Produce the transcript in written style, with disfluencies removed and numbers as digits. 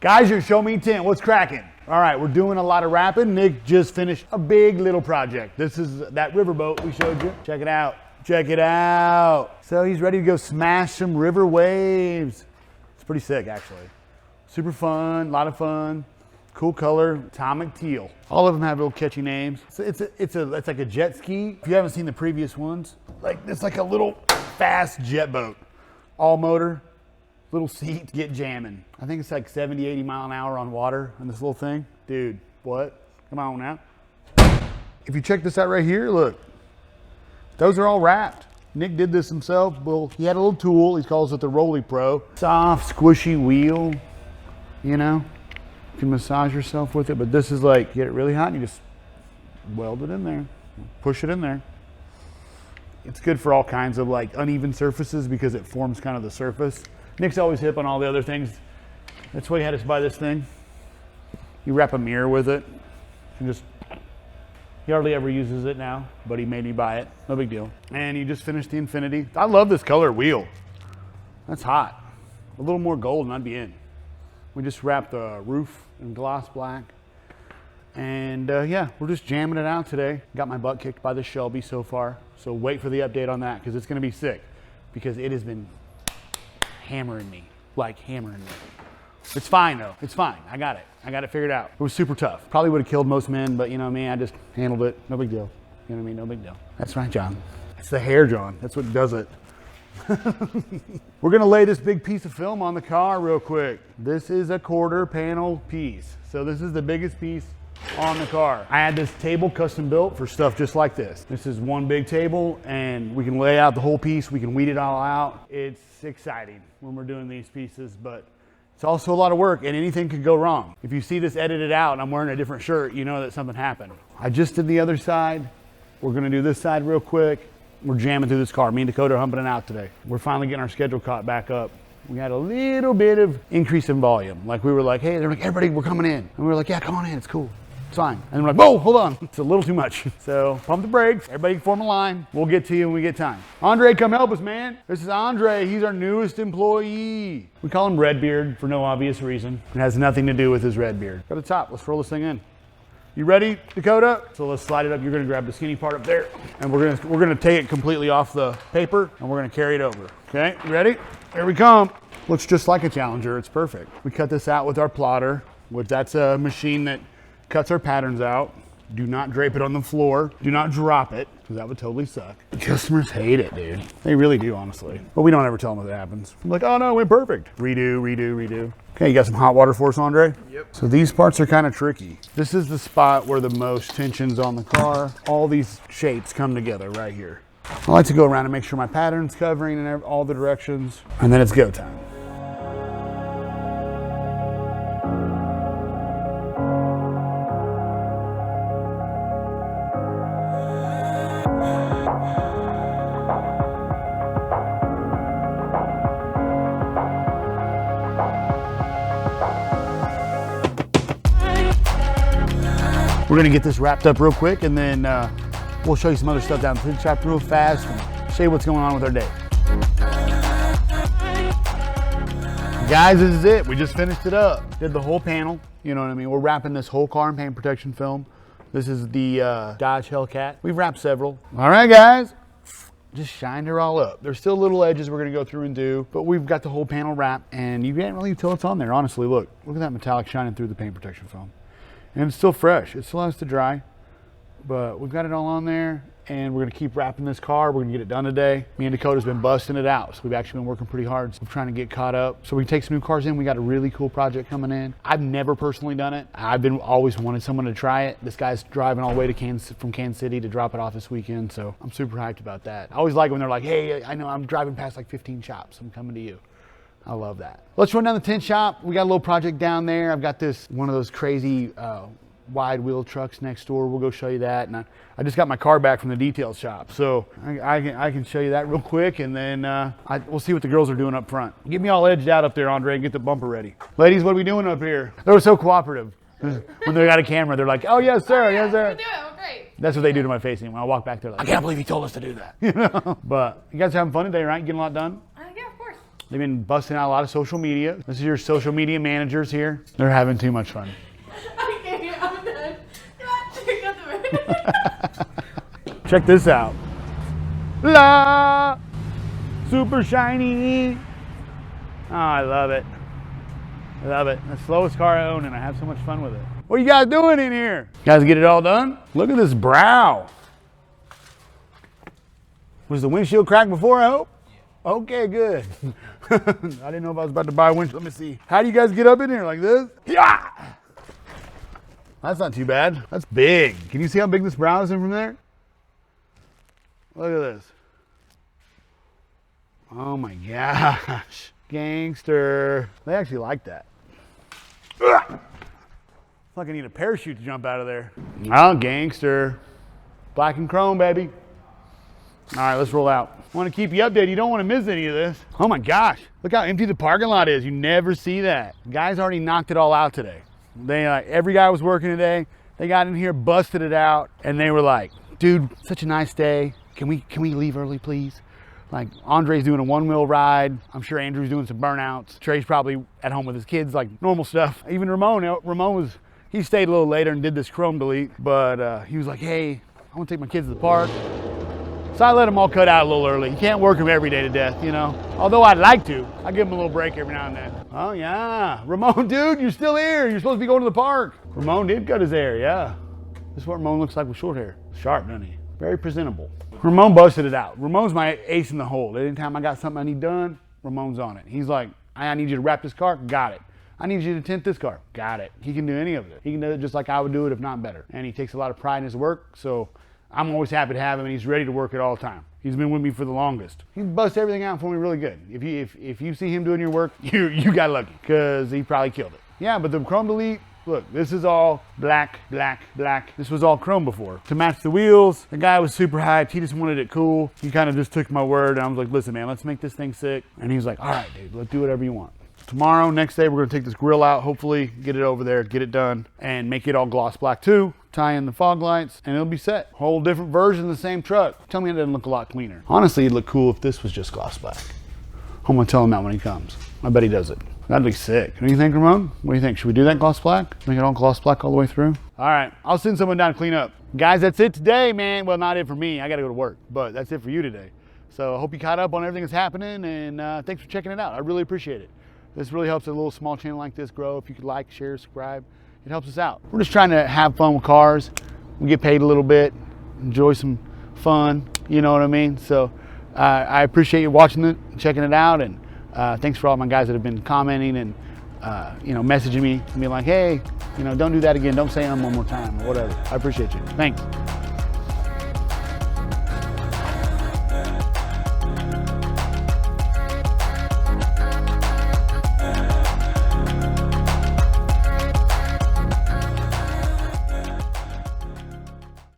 Guys, your Show Me Tint, what's cracking? All right, we're doing a lot of wrapping. Nick just finished a big little project. This is that riverboat we showed you. Check it out. Check it out. So he's ready to go smash some river waves. It's pretty sick, actually. Super fun, a lot of fun. Cool color, Atomic Teal. All of them have little catchy names. It's like a jet ski. If you haven't seen the previous ones, like it's like a little fast jet boat. All motor, little seat, get jamming. I think it's like 70, 80 mile an hour on water on this little thing. Dude, what? Come on now. If you check this out right here, look. Those are all wrapped. Nick did this himself. Well, he had a little tool. He calls it the Rolly Pro. Soft, squishy wheel, you know. You can massage yourself with it, but this is like, get it really hot and you just weld it in there. Push it in there. It's good for all kinds of like uneven surfaces because it forms kind of the surface. Nick's always hip on all the other things. That's why he had us buy this thing. You wrap a mirror with it and just, he hardly ever uses it now, but he made me buy it. No big deal. And you just finished the Infinity. I love this color wheel. That's hot. A little more gold and I'd be in. We just wrapped the roof in gloss black. And yeah, we're just jamming it out today. Got my butt kicked by the Shelby so far. So wait for the update on that because it's gonna be sick. Because it has been hammering me, like hammering me. It's fine though, it's fine. I got it figured out. It was super tough. Probably would have killed most men, but you know me, I just handled it. No big deal. You know what I mean? No big deal. That's right, John. It's the hair, John. That's what does it. We're gonna lay this big piece of film on the car real quick. This is a quarter panel piece. So this is the biggest piece on the car. I had this table custom built for stuff just like this. This is one big table and we can lay out the whole piece. We can weed it all out. It's exciting when we're doing these pieces, but it's also a lot of work and anything could go wrong. If you see this edited out and I'm wearing a different shirt, you know that something happened. I just did the other side. We're gonna do this side real quick. We're jamming through this car. Me and Dakota are humping it out today. We're finally getting our schedule caught back up. We had a little bit of increase in volume. Like we were like, hey, they're like, everybody, we're coming in. And we were like, yeah, come on in, it's cool. It's fine. And we're like, whoa, hold on. It's a little too much. So pump the brakes. Everybody form a line. We'll get to you when we get time. Andre, come help us, man. This is Andre. He's our newest employee. We call him Redbeard for no obvious reason. It has nothing to do with his red beard. Go to the top. Let's roll this thing in. You ready, Dakota? So let's slide it up. You're gonna grab the skinny part up there, and we're gonna take it completely off the paper, and we're gonna carry it over. Okay, you ready? Here we come. Looks just like a Challenger. It's perfect. We cut this out with our plotter, which that's a machine that cuts our patterns out. Do not drape it on the floor. Do not drop it, because that would totally suck. The customers hate it, dude. They really do, honestly. But we don't ever tell them if it happens. I'm like, oh no, it went perfect. Redo, redo, redo. Okay, you got some hot water for us, Andre? Yep. So these parts are kind of tricky. This is the spot where the most tension's on the car. All these shapes come together right here. I like to go around and make sure my pattern's covering in all the directions. And then it's go time. We're gonna get this wrapped up real quick and then we'll show you some other stuff down the print shop real fast and show you what's going on with our day. Guys, this is it. We just finished it up. Did the whole panel, you know what I mean? We're wrapping this whole car in paint protection film. This is the Dodge Hellcat. We've wrapped several. All right, guys. Just shined her all up. There's still little edges we're gonna go through and do, but we've got the whole panel wrapped and you can't really tell it's on there, honestly. Look at that metallic shining through the paint protection film. And it's still fresh. It still has to dry, but we've got it all on there and we're gonna keep wrapping this car. We're gonna get it done today. Me and Dakota's been busting it out. So we've actually been working pretty hard. So we're trying to get caught up. So we can take some new cars in. We got a really cool project coming in. I've never personally done it. I've always wanted someone to try it. This guy's driving all the way to from Kansas City to drop it off this weekend. So I'm super hyped about that. I always like when they're like, hey, I know I'm driving past like 15 shops. I'm coming to you. I love that. Let's run down the tint shop. We got a little project down there. I've got one of those crazy, wide wheel trucks next door. We'll go show you that. And I just got my car back from the detail shop. So I can show you that real quick and then we'll see what the girls are doing up front. Get me all edged out up there, Andre, and get the bumper ready. Ladies, what are we doing up here? They were so cooperative. When they got a camera, they're like, oh yes sir, yes sir. We're doing it, we're great. That's what they do to my face. And when I walk back, they're like, I can't believe he told us to do that. You know? But you guys having fun today, right? Getting a lot done? Yeah, of course. They've been busting out a lot of social media. This is your social media managers here. They're having too much fun. Okay, I'm done. God, Check this out. La! Super shiny. Oh, I love it. I love it. The slowest car I own, and I have so much fun with it. What are you guys doing in here? You guys get it all done? Look at this brow. Was the windshield cracked before, I hope? Okay, good. I didn't know if I was about to buy a windshield. Let me see. How do you guys get up in here like this? Yeah! That's not too bad. That's big. Can you see how big this brow is in from there? Look at this. Oh my gosh. Gangster. They actually like that. Ugh. Like I need a parachute to jump out of there. Oh, gangster. Black and chrome, baby. All right, let's roll out. I want to keep you updated. You don't want to miss any of this. Oh my gosh. Look how empty the parking lot is. You never see that. Guys already knocked it all out today. They every guy was working today. They got in here, busted it out, and they were like, dude, such a nice day. Can we leave early, please? Like, Andre's doing a one-wheel ride. I'm sure Andrew's doing some burnouts. Trey's probably at home with his kids, like normal stuff. Even Ramone he stayed a little later and did this chrome delete, but he was like, hey, I want to take my kids to the park. So I let them all cut out a little early. You can't work them every day to death, you know? Although I'd like to. I give them a little break every now and then. Oh yeah, Ramone, dude, you're still here. You're supposed to be going to the park. Ramone did cut his hair, yeah. This is what Ramone looks like with short hair. Sharp, doesn't he? Very presentable. Ramone busted it out. Ramone's my ace in the hole. Anytime I got something I need done, Ramone's on it. He's like, I need you to wrap this car, got it. I need you to tint this car, got it. He can do any of it. He can do it just like I would do it, if not better. And he takes a lot of pride in his work, so I'm always happy to have him, and he's ready to work it all the time. He's been with me for the longest. He busts everything out for me really good. If you see him doing your work, you got lucky, because he probably killed it. Yeah, but the chrome delete, look, this is all black, black, black. This was all chrome before. To match the wheels, the guy was super hyped. He just wanted it cool. He kind of just took my word, and I was like, listen, man, let's make this thing sick. And he was like, all right, dude, let's do whatever you want. Tomorrow, next day, we're gonna take this grill out, hopefully get it over there, get it done, and make it all gloss black too. Tie in the fog lights, and it'll be set. Whole different version of the same truck. Tell me it doesn't look a lot cleaner. Honestly, it'd look cool if this was just gloss black. I'm gonna tell him that when he comes. I bet he does it. That'd be sick. What do you think, Ramone? What do you think? Should we do that gloss black? Make it all gloss black all the way through? All right, I'll send someone down to clean up. Guys, that's it today, man. Well, not it for me. I gotta go to work, but that's it for you today. So I hope you caught up on everything that's happening, and thanks for checking it out. I really appreciate it. This really helps a little small channel like this grow. If you could like, share, subscribe, it helps us out. We're just trying to have fun with cars. We get paid a little bit, enjoy some fun, you know what I mean? So I appreciate you watching it, checking it out, and thanks for all my guys that have been commenting and messaging me and being like, hey, don't do that again. Don't say them one more time or whatever. I appreciate you. Thanks.